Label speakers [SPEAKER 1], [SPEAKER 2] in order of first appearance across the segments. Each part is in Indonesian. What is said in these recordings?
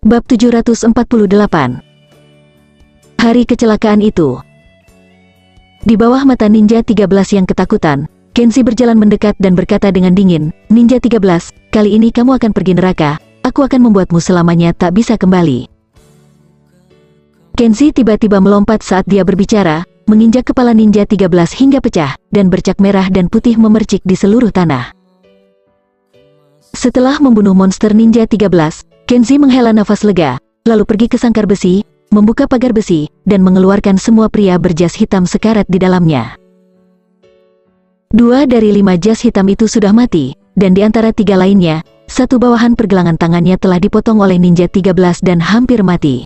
[SPEAKER 1] Bab 748. Hari kecelakaan itu. Di bawah mata Ninja 13 yang ketakutan, Kenshi berjalan mendekat dan berkata dengan dingin, "Ninja 13, kali ini kamu akan pergi neraka, aku akan membuatmu selamanya tak bisa kembali." Kenshi tiba-tiba melompat saat dia berbicara, menginjak kepala Ninja 13 hingga pecah, dan bercak merah dan putih memercik di seluruh tanah. Setelah membunuh monster Ninja 13, Kenshi menghela nafas lega, lalu pergi ke sangkar besi, membuka pagar besi, dan mengeluarkan semua pria berjas hitam sekarat di dalamnya. 2 dari 5 jas hitam itu sudah mati, dan di antara 3 lainnya, 1 bawahan pergelangan tangannya telah dipotong oleh Ninja 13 dan hampir mati.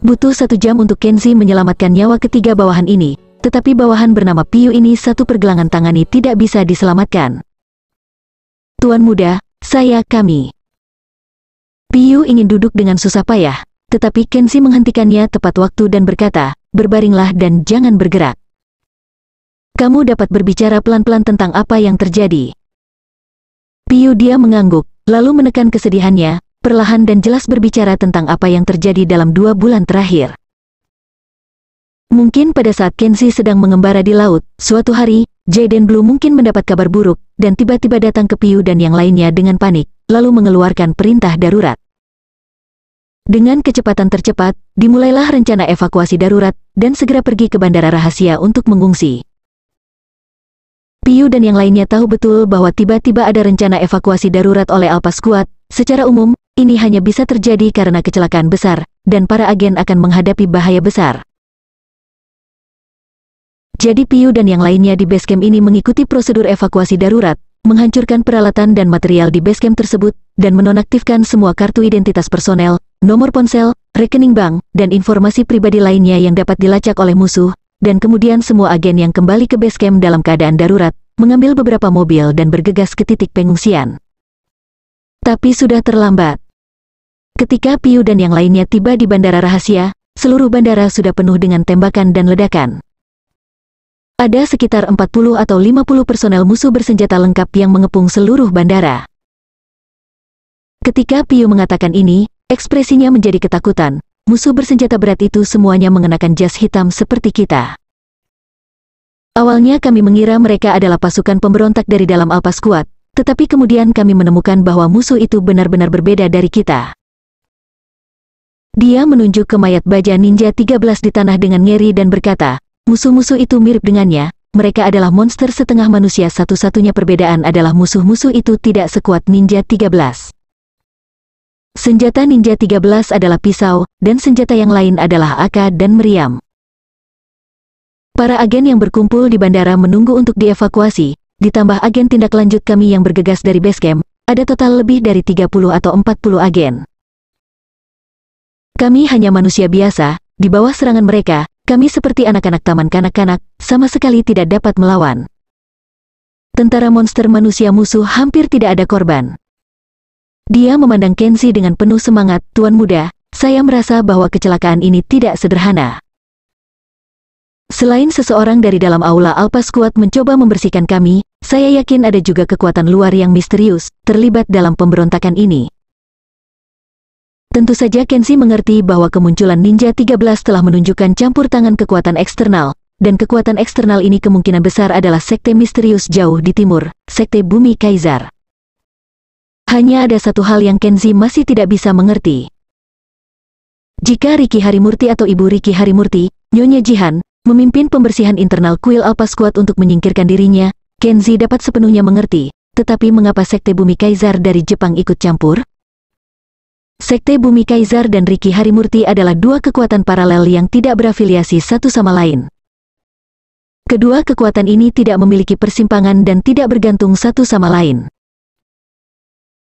[SPEAKER 1] Butuh 1 jam untuk Kenshi menyelamatkan nyawa ketiga bawahan ini, tetapi bawahan bernama Piyu ini 1 pergelangan tangani tidak bisa diselamatkan. "Tuan muda, kami." Piyu ingin duduk dengan susah payah, tetapi Kenshi menghentikannya tepat waktu dan berkata, "Berbaringlah dan jangan bergerak. Kamu dapat berbicara pelan-pelan tentang apa yang terjadi." Piyu dia mengangguk, lalu menekan kesedihannya, perlahan dan jelas berbicara tentang apa yang terjadi dalam 2 bulan terakhir. Mungkin pada saat Kenshi sedang mengembara di laut, suatu hari, Jaden Blue mungkin mendapat kabar buruk, dan tiba-tiba datang ke Piyu dan yang lainnya dengan panik, lalu mengeluarkan perintah darurat. Dengan kecepatan tercepat, dimulailah rencana evakuasi darurat, dan segera pergi ke bandara rahasia untuk mengungsi. Piyu dan yang lainnya tahu betul bahwa tiba-tiba ada rencana evakuasi darurat oleh Alpha Squad. Secara umum, ini hanya bisa terjadi karena kecelakaan besar, dan para agen akan menghadapi bahaya besar. Jadi Piyu dan yang lainnya di basecamp ini mengikuti prosedur evakuasi darurat, menghancurkan peralatan dan material di basecamp tersebut, dan menonaktifkan semua kartu identitas personel, nomor ponsel, rekening bank, dan informasi pribadi lainnya yang dapat dilacak oleh musuh, dan kemudian semua agen yang kembali ke basecamp dalam keadaan darurat, mengambil beberapa mobil dan bergegas ke titik pengungsian. Tapi sudah terlambat. Ketika Piyu dan yang lainnya tiba di bandara rahasia, seluruh bandara sudah penuh dengan tembakan dan ledakan. Ada sekitar 40 atau 50 personel musuh bersenjata lengkap yang mengepung seluruh bandara. Ketika Piyu mengatakan ini, ekspresinya menjadi ketakutan. Musuh bersenjata berat itu semuanya mengenakan jas hitam seperti kita. Awalnya kami mengira mereka adalah pasukan pemberontak dari dalam Alpha Squad, tetapi kemudian kami menemukan bahwa musuh itu benar-benar berbeda dari kita. Dia menunjuk ke mayat baja Ninja 13 di tanah dengan ngeri dan berkata, "Musuh-musuh itu mirip dengannya, mereka adalah monster setengah manusia, satu-satunya perbedaan adalah musuh-musuh itu tidak sekuat Ninja 13. Senjata Ninja 13 adalah pisau, dan senjata yang lain adalah AK dan meriam." Para agen yang berkumpul di bandara menunggu untuk dievakuasi, ditambah agen tindak lanjut kami yang bergegas dari basecamp, ada total lebih dari 30 atau 40 agen. Kami hanya manusia biasa, di bawah serangan mereka, kami seperti anak-anak taman kanak-kanak, sama sekali tidak dapat melawan. Tentara monster manusia musuh hampir tidak ada korban. Dia memandang Kenshi dengan penuh semangat, "Tuan muda, saya merasa bahwa kecelakaan ini tidak sederhana. Selain seseorang dari dalam aula Alpha Squad mencoba membersihkan kami, saya yakin ada juga kekuatan luar yang misterius, terlibat dalam pemberontakan ini." Tentu saja Kenshi mengerti bahwa kemunculan Ninja 13 telah menunjukkan campur tangan kekuatan eksternal, dan kekuatan eksternal ini kemungkinan besar adalah sekte misterius jauh di timur, sekte Bumi Kaisar. Hanya ada satu hal yang Kenshi masih tidak bisa mengerti. Jika Riki Harimurti atau Ibu Riki Harimurti, Nyonya Jihan, memimpin pembersihan internal kuil Alpha Squad untuk menyingkirkan dirinya, Kenshi dapat sepenuhnya mengerti, tetapi mengapa sekte Bumi Kaisar dari Jepang ikut campur? Sekte Bumi Kaisar dan Riki Harimurti adalah 2 kekuatan paralel yang tidak berafiliasi satu sama lain. Kedua kekuatan ini tidak memiliki persimpangan dan tidak bergantung satu sama lain.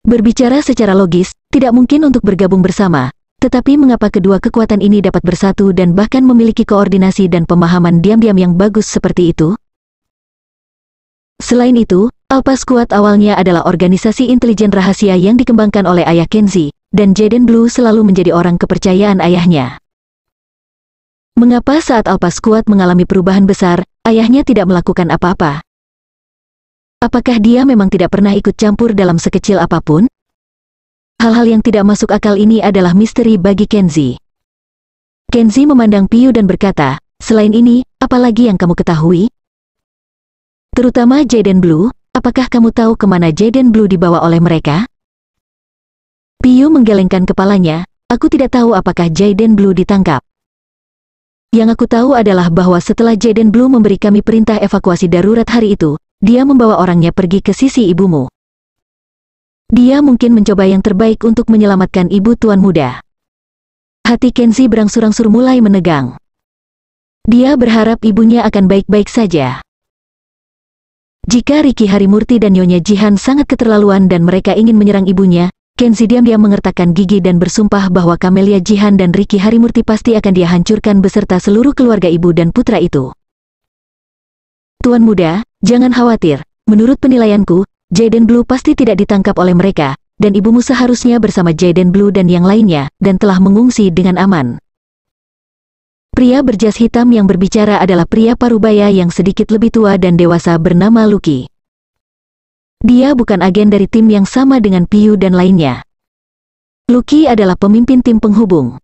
[SPEAKER 1] Berbicara secara logis, tidak mungkin untuk bergabung bersama, tetapi mengapa kedua kekuatan ini dapat bersatu dan bahkan memiliki koordinasi dan pemahaman diam-diam yang bagus seperti itu? Selain itu, Alpha Squad awalnya adalah organisasi intelijen rahasia yang dikembangkan oleh ayah Kenshi, dan Jaden Blue selalu menjadi orang kepercayaan ayahnya. Mengapa saat Alpha Squad mengalami perubahan besar, ayahnya tidak melakukan apa-apa? Apakah dia memang tidak pernah ikut campur dalam sekecil apapun? Hal-hal yang tidak masuk akal ini adalah misteri bagi Kenzie. Kenzie memandang Piyu dan berkata, selain ini, apa lagi yang kamu ketahui? Terutama Jaden Blue, apakah kamu tahu kemana Jaden Blue dibawa oleh mereka? Piyu menggelengkan kepalanya, aku tidak tahu apakah Jaden Blue ditangkap. Yang aku tahu adalah bahwa setelah Jaden Blue memberi kami perintah evakuasi darurat hari itu, dia membawa orangnya pergi ke sisi ibumu. Dia mungkin mencoba yang terbaik untuk menyelamatkan ibu tuan muda. Hati Kenzie berangsur-angsur mulai menegang. Dia berharap ibunya akan baik-baik saja. Jika Ricky Harimurti dan Nyonya Jihan sangat keterlaluan dan mereka ingin menyerang ibunya, Kenzie diam-diam mengertakkan gigi dan bersumpah bahwa Camelia Jihan dan Ricky Harimurti pasti akan dia hancurkan beserta seluruh keluarga ibu dan putra itu. Tuan muda, jangan khawatir. Menurut penilaianku, Jaden Blue pasti tidak ditangkap oleh mereka, dan ibumu seharusnya bersama Jaden Blue dan yang lainnya, dan telah mengungsi dengan aman. Pria berjas hitam yang berbicara adalah pria parubaya yang sedikit lebih tua dan dewasa bernama Lucky. Dia bukan agen dari tim yang sama dengan Piyu dan lainnya. Lucky adalah pemimpin tim penghubung.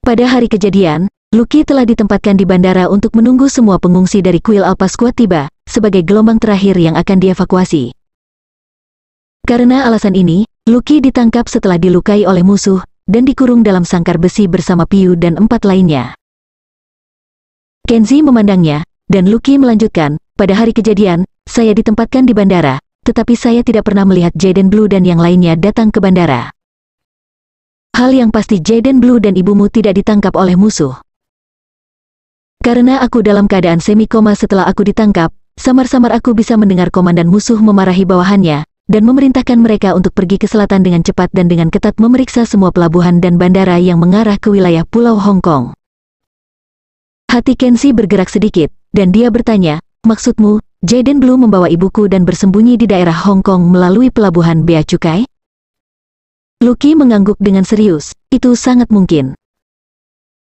[SPEAKER 1] Pada hari kejadian, Lucky telah ditempatkan di bandara untuk menunggu semua pengungsi dari kuil Alpha Squad tiba, sebagai gelombang terakhir yang akan dievakuasi. Karena alasan ini, Lucky ditangkap setelah dilukai oleh musuh, dan dikurung dalam sangkar besi bersama Piyu dan 4 lainnya. Kenzie memandangnya, dan Lucky melanjutkan, pada hari kejadian, saya ditempatkan di bandara, tetapi saya tidak pernah melihat Jaden Blue dan yang lainnya datang ke bandara. Hal yang pasti Jaden Blue dan ibumu tidak ditangkap oleh musuh. Karena aku dalam keadaan semi-koma setelah aku ditangkap, samar-samar aku bisa mendengar komandan musuh memarahi bawahannya, dan memerintahkan mereka untuk pergi ke selatan dengan cepat dan dengan ketat memeriksa semua pelabuhan dan bandara yang mengarah ke wilayah Pulau Hong Kong. Hati Kenzie bergerak sedikit, dan dia bertanya, maksudmu, Jaden Blue membawa ibuku dan bersembunyi di daerah Hong Kong melalui pelabuhan Bea Cukai? Lucky mengangguk dengan serius, itu sangat mungkin.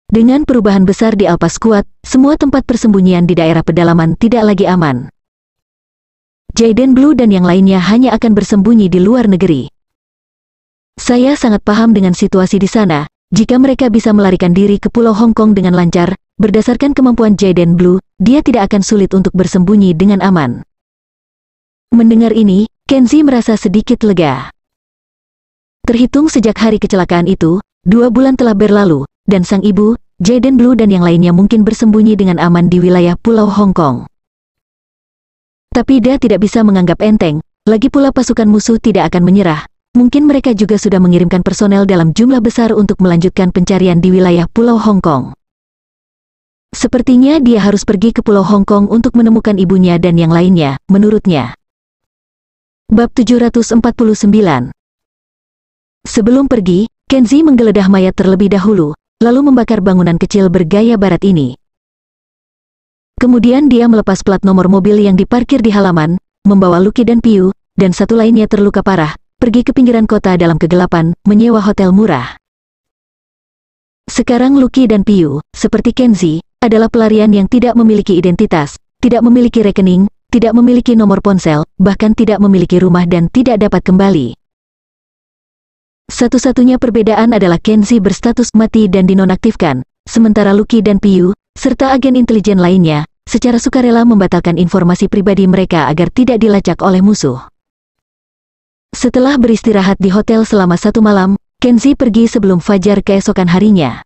[SPEAKER 1] Dengan perubahan besar di Alpha Squad, semua tempat persembunyian di daerah pedalaman tidak lagi aman. Jaden Blue dan yang lainnya hanya akan bersembunyi di luar negeri. Saya sangat paham dengan situasi di sana. Jika mereka bisa melarikan diri ke Pulau Hong Kong dengan lancar, berdasarkan kemampuan Jaden Blue, dia tidak akan sulit untuk bersembunyi dengan aman. Mendengar ini, Kenzie merasa sedikit lega. Terhitung sejak hari kecelakaan itu, 2 bulan telah berlalu, dan sang ibu, Jaden Blue dan yang lainnya mungkin bersembunyi dengan aman di wilayah Pulau Hong Kong. Tapi dia tidak bisa menganggap enteng, lagi pula pasukan musuh tidak akan menyerah. Mungkin mereka juga sudah mengirimkan personel dalam jumlah besar untuk melanjutkan pencarian di wilayah Pulau Hong Kong. Sepertinya dia harus pergi ke Pulau Hong Kong untuk menemukan ibunya dan yang lainnya, menurutnya. Bab 749. Sebelum pergi, Kenzie menggeledah mayat terlebih dahulu, lalu membakar bangunan kecil bergaya barat ini. Kemudian dia melepas plat nomor mobil yang diparkir di halaman, membawa Lucky dan Piyu, dan satu lainnya terluka parah, pergi ke pinggiran kota dalam kegelapan, menyewa hotel murah. Sekarang Lucky dan Piyu, seperti Kenzie, adalah pelarian yang tidak memiliki identitas, tidak memiliki rekening, tidak memiliki nomor ponsel, bahkan tidak memiliki rumah dan tidak dapat kembali. Satu-satunya perbedaan adalah Kenzie berstatus mati dan dinonaktifkan, sementara Lucky dan Piyu, serta agen intelijen lainnya, secara sukarela membatalkan informasi pribadi mereka agar tidak dilacak oleh musuh. Setelah beristirahat di hotel selama 1 malam, Kenzie pergi sebelum fajar keesokan harinya.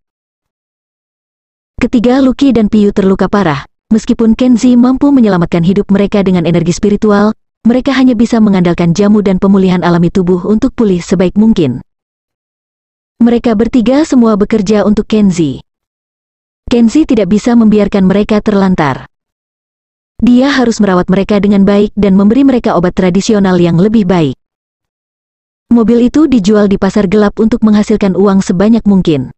[SPEAKER 1] Ketiga Lucky dan Piyu terluka parah, meskipun Kenzie mampu menyelamatkan hidup mereka dengan energi spiritual, mereka hanya bisa mengandalkan jamu dan pemulihan alami tubuh untuk pulih sebaik mungkin. Mereka bertiga semua bekerja untuk Kenzie. Kenzie tidak bisa membiarkan mereka terlantar. Dia harus merawat mereka dengan baik dan memberi mereka obat tradisional yang lebih baik. Mobil itu dijual di pasar gelap untuk menghasilkan uang sebanyak mungkin.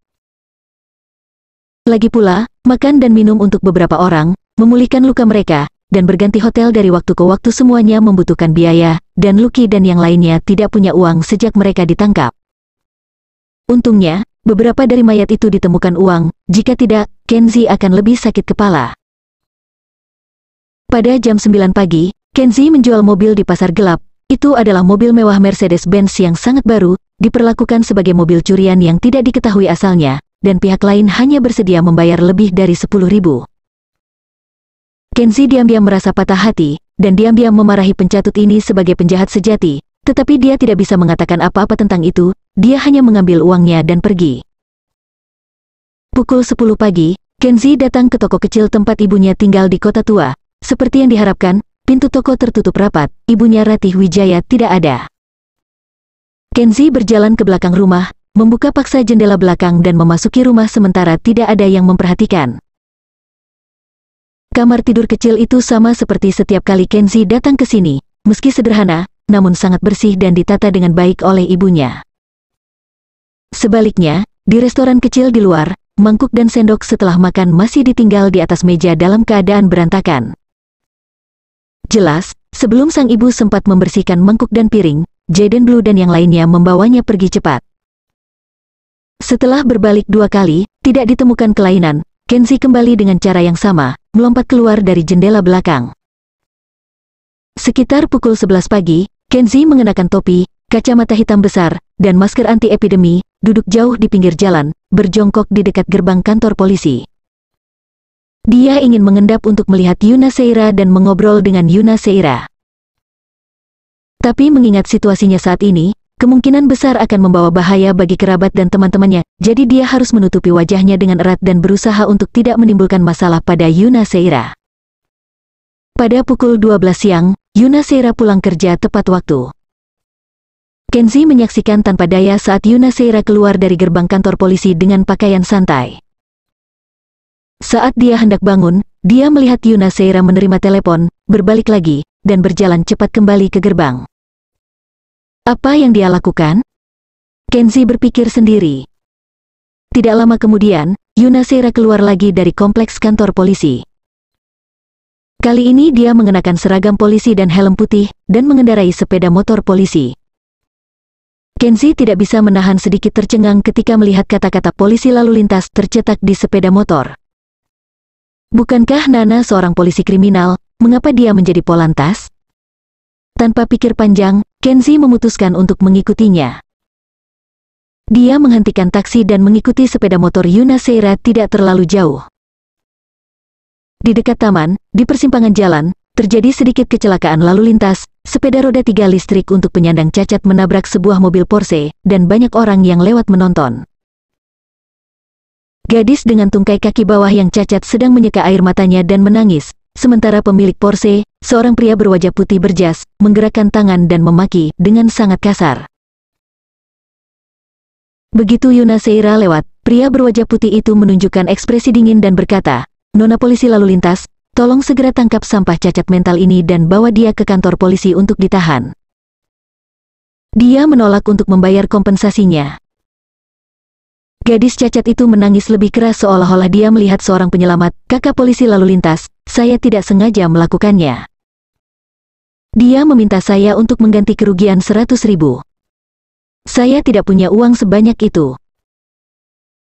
[SPEAKER 1] Lagi pula, makan dan minum untuk beberapa orang, memulihkan luka mereka, dan berganti hotel dari waktu ke waktu semuanya membutuhkan biaya, dan Lucky dan yang lainnya tidak punya uang sejak mereka ditangkap. Untungnya, beberapa dari mayat itu ditemukan uang, jika tidak, Kenzie akan lebih sakit kepala. Pada jam 9 pagi, Kenzie menjual mobil di pasar gelap, Itu adalah mobil mewah Mercedes-Benz yang sangat baru, diperlakukan sebagai mobil curian yang tidak diketahui asalnya, dan pihak lain hanya bersedia membayar lebih dari 10.000. Kenzie diam-diam merasa patah hati, dan diam-diam memarahi pencatut ini sebagai penjahat sejati, tetapi dia tidak bisa mengatakan apa-apa tentang itu, dia hanya mengambil uangnya dan pergi. Pukul 10 pagi, Kenzie datang ke toko kecil tempat ibunya tinggal di kota tua. Seperti yang diharapkan, pintu toko tertutup rapat, ibunya Ratih Wijaya tidak ada. Kenzie berjalan ke belakang rumah, membuka paksa jendela belakang dan memasuki rumah sementara tidak ada yang memperhatikan. Kamar tidur kecil itu sama seperti setiap kali Kenzie datang ke sini, meski sederhana, namun sangat bersih dan ditata dengan baik oleh ibunya. Sebaliknya, di restoran kecil di luar, mangkuk dan sendok setelah makan masih ditinggal di atas meja dalam keadaan berantakan. Jelas, sebelum sang ibu sempat membersihkan mangkuk dan piring, Jaden Blue dan yang lainnya membawanya pergi cepat. Setelah berbalik 2 kali, tidak ditemukan kelainan, Kenzie kembali dengan cara yang sama, melompat keluar dari jendela belakang. Sekitar pukul 11 pagi, Kenzie mengenakan topi, kacamata hitam besar, dan masker anti-epidemi, duduk jauh di pinggir jalan, berjongkok di dekat gerbang kantor polisi. Dia ingin mengendap untuk melihat Yuna Seira dan mengobrol dengan Yuna Seira. Tapi mengingat situasinya saat ini, kemungkinan besar akan membawa bahaya bagi kerabat dan teman-temannya, jadi dia harus menutupi wajahnya dengan erat dan berusaha untuk tidak menimbulkan masalah pada Yuna Seira. Pada pukul 12 siang, Yuna Seira pulang kerja tepat waktu. Kenzie menyaksikan tanpa daya saat Yuna Seira keluar dari gerbang kantor polisi dengan pakaian santai. Saat dia hendak bangun, dia melihat Yuna Seira menerima telepon, berbalik lagi, dan berjalan cepat kembali ke gerbang. Apa yang dia lakukan? Kenzie berpikir sendiri. Tidak lama kemudian, Yuna Seira keluar lagi dari kompleks kantor polisi. Kali ini dia mengenakan seragam polisi dan helm putih, dan mengendarai sepeda motor polisi. Kenzie tidak bisa menahan sedikit tercengang ketika melihat kata-kata polisi lalu lintas tercetak di sepeda motor. Bukankah Nana seorang polisi kriminal, mengapa dia menjadi polantas? Tanpa pikir panjang, Kenzie memutuskan untuk mengikutinya. Dia menghentikan taksi dan mengikuti sepeda motor Yuna Seira tidak terlalu jauh. Di dekat taman, di persimpangan jalan, terjadi sedikit kecelakaan lalu lintas, sepeda roda 3 listrik untuk penyandang cacat menabrak sebuah mobil Porsche, dan banyak orang yang lewat menonton. Gadis dengan tungkai kaki bawah yang cacat sedang menyeka air matanya dan menangis, sementara pemilik Porsche, seorang pria berwajah putih berjas, menggerakkan tangan dan memaki dengan sangat kasar. Begitu Yuna Seira lewat, pria berwajah putih itu menunjukkan ekspresi dingin dan berkata, "Nona polisi lalu lintas, tolong segera tangkap sampah cacat mental ini dan bawa dia ke kantor polisi untuk ditahan." Dia menolak untuk membayar kompensasinya. Gadis cacat itu menangis lebih keras seolah-olah dia melihat seorang penyelamat. "Kakak polisi lalu lintas, saya tidak sengaja melakukannya. Dia meminta saya untuk mengganti kerugian 100.000. Saya tidak punya uang sebanyak itu."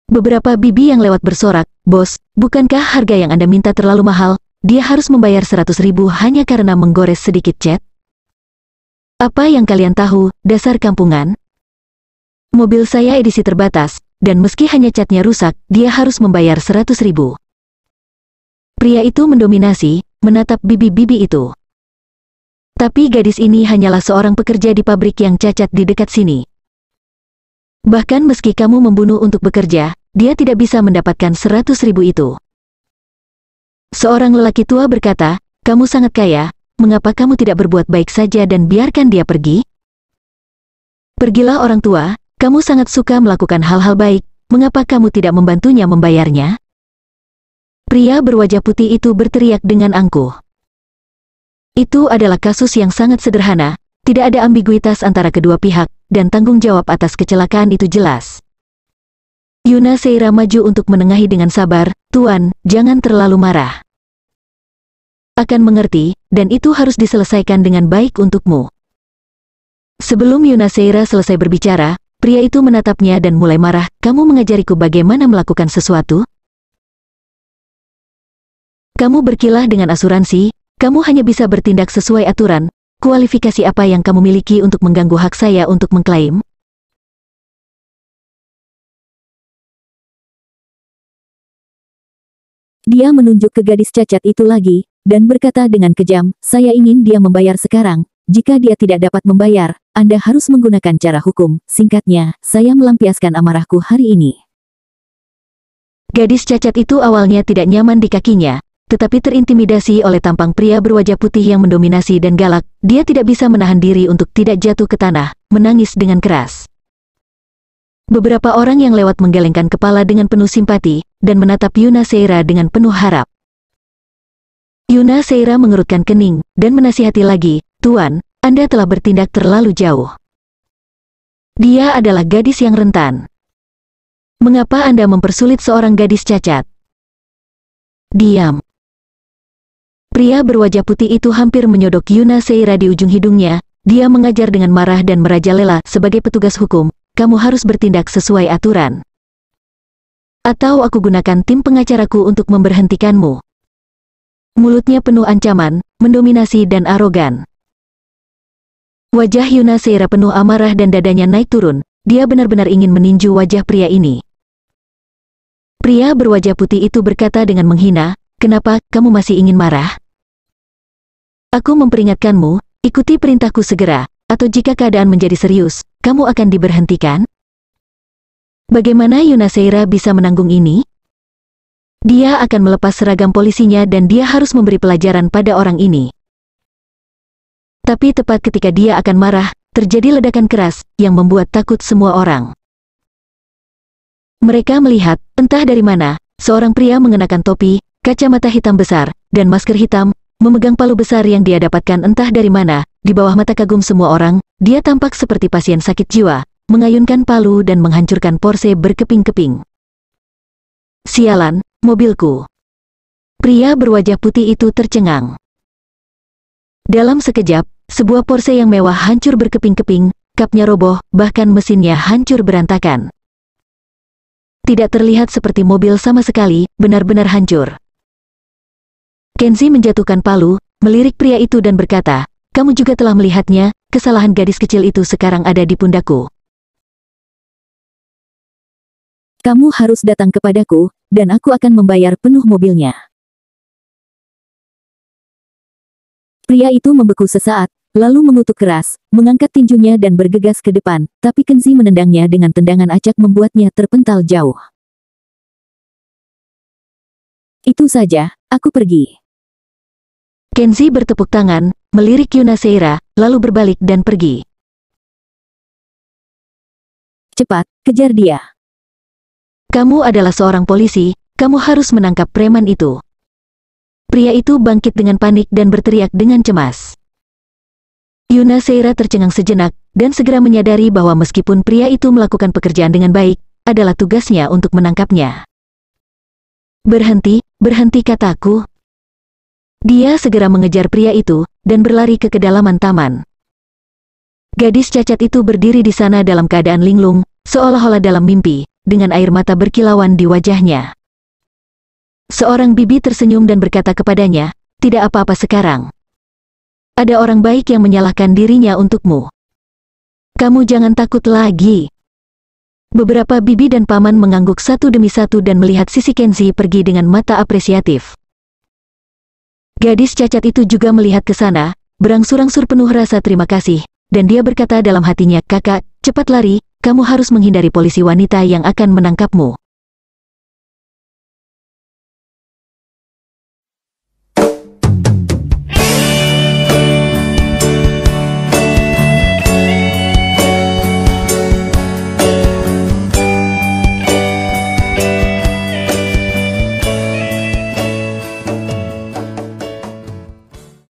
[SPEAKER 1] Beberapa bibi yang lewat bersorak, "Bos, bukankah harga yang Anda minta terlalu mahal? Dia harus membayar 100.000 hanya karena menggores sedikit cat? Apa yang kalian tahu, dasar kampungan? Mobil saya edisi terbatas, dan meski hanya catnya rusak, dia harus membayar 100.000. Pria itu mendominasi, menatap bibi-bibi itu. Tapi gadis ini hanyalah seorang pekerja di pabrik yang cacat di dekat sini. Bahkan meski kamu membunuh untuk bekerja, dia tidak bisa mendapatkan 100.000 itu. Seorang lelaki tua berkata, "Kamu sangat kaya, mengapa kamu tidak berbuat baik saja dan biarkan dia pergi?" "Pergilah orang tua, kamu sangat suka melakukan hal-hal baik, mengapa kamu tidak membantunya membayarnya?" Pria berwajah putih itu berteriak dengan angkuh. Itu adalah kasus yang sangat sederhana, tidak ada ambiguitas antara kedua pihak, dan tanggung jawab atas kecelakaan itu jelas. Yuna Seira maju untuk menengahi dengan sabar, "Tuan, jangan terlalu marah. Akan mengerti, dan itu harus diselesaikan dengan baik untukmu." Sebelum Yuna Seira selesai berbicara, pria itu menatapnya dan mulai marah, "Kamu mengajariku bagaimana melakukan sesuatu? Kamu berkilah dengan asuransi, kamu hanya bisa bertindak sesuai aturan, kualifikasi apa yang kamu miliki untuk mengganggu hak saya untuk mengklaim?
[SPEAKER 2] Dia menunjuk ke gadis cacat itu lagi, dan berkata dengan kejam, saya ingin dia membayar sekarang. Jika dia tidak dapat membayar, Anda harus menggunakan cara hukum. Singkatnya, saya melampiaskan amarahku hari ini.
[SPEAKER 1] Gadis cacat itu awalnya tidak nyaman di kakinya, tetapi terintimidasi oleh tampang pria berwajah putih yang mendominasi dan galak. Dia tidak bisa menahan diri untuk tidak jatuh ke tanah, menangis dengan keras. Beberapa orang yang lewat menggelengkan kepala dengan penuh simpati, dan menatap Yuna Seira dengan penuh harap. Yuna Seira mengerutkan kening, dan menasihati lagi, Tuan, Anda telah bertindak terlalu jauh. Dia adalah gadis yang rentan. Mengapa Anda mempersulit seorang gadis cacat? Diam. Pria berwajah putih itu hampir menyodok Yuna Seira di ujung hidungnya. Dia mengajar dengan marah dan merajalela, sebagai petugas hukum, kamu harus bertindak sesuai aturan. Atau aku gunakan tim pengacaraku untuk memberhentikanmu. Mulutnya penuh ancaman, mendominasi dan arogan. Wajah Yuna Seira penuh amarah dan dadanya naik turun. Dia benar-benar ingin meninju wajah pria ini. Pria berwajah putih itu berkata dengan menghina, kenapa kamu masih ingin marah? Aku memperingatkanmu, ikuti perintahku segera, atau jika keadaan menjadi serius, kamu akan diberhentikan. Bagaimana Yuna Seira bisa menanggung ini? Dia akan melepas seragam polisinya dan dia harus memberi pelajaran pada orang ini. Tapi tepat ketika dia akan marah, terjadi ledakan keras yang membuat takut semua orang. Mereka melihat, entah dari mana, seorang pria mengenakan topi, kacamata hitam besar, dan masker hitam, memegang palu besar yang dia dapatkan entah dari mana. Di bawah mata kagum semua orang, dia tampak seperti pasien sakit jiwa, mengayunkan palu dan menghancurkan Porsche berkeping-keping. Sialan, mobilku. Pria berwajah putih itu tercengang. Dalam sekejap, sebuah Porsche yang mewah hancur berkeping-keping, kapnya roboh, bahkan mesinnya hancur berantakan. Tidak terlihat seperti mobil sama sekali, benar-benar hancur. Kenzie menjatuhkan palu, melirik pria itu dan berkata, kamu juga telah melihatnya, kesalahan gadis kecil itu sekarang ada di pundakku.
[SPEAKER 2] Kamu harus datang kepadaku, dan aku akan membayar penuh mobilnya. Pria itu membeku sesaat, lalu mengutuk keras, mengangkat tinjunya dan bergegas ke depan, tapi Kenzie menendangnya dengan tendangan acak membuatnya terpental jauh. Itu saja, aku pergi.
[SPEAKER 1] Kenzie bertepuk tangan, melirik Yuna Seira, lalu berbalik dan pergi.
[SPEAKER 2] Cepat, kejar dia.
[SPEAKER 1] Kamu adalah seorang polisi, kamu harus menangkap preman itu. Pria itu bangkit dengan panik dan berteriak dengan cemas. Yuna Seira tercengang sejenak, dan segera menyadari bahwa meskipun pria itu melakukan pekerjaan dengan baik, adalah tugasnya untuk menangkapnya. Berhenti, berhenti kataku. Dia segera mengejar pria itu, dan berlari ke kedalaman taman. Gadis cacat itu berdiri di sana dalam keadaan linglung, seolah-olah dalam mimpi, dengan air mata berkilauan di wajahnya. Seorang bibi tersenyum dan berkata kepadanya, tidak apa-apa sekarang. Ada orang baik yang menyalahkan dirinya untukmu. Kamu jangan takut lagi. Beberapa bibi dan paman mengangguk satu demi satu dan melihat sisi Kenzie pergi dengan mata apresiatif. Gadis cacat itu juga melihat ke sana, berangsur-angsur penuh rasa terima kasih, dan dia berkata dalam hatinya, kakak, cepat lari, kamu harus menghindari polisi wanita yang akan menangkapmu.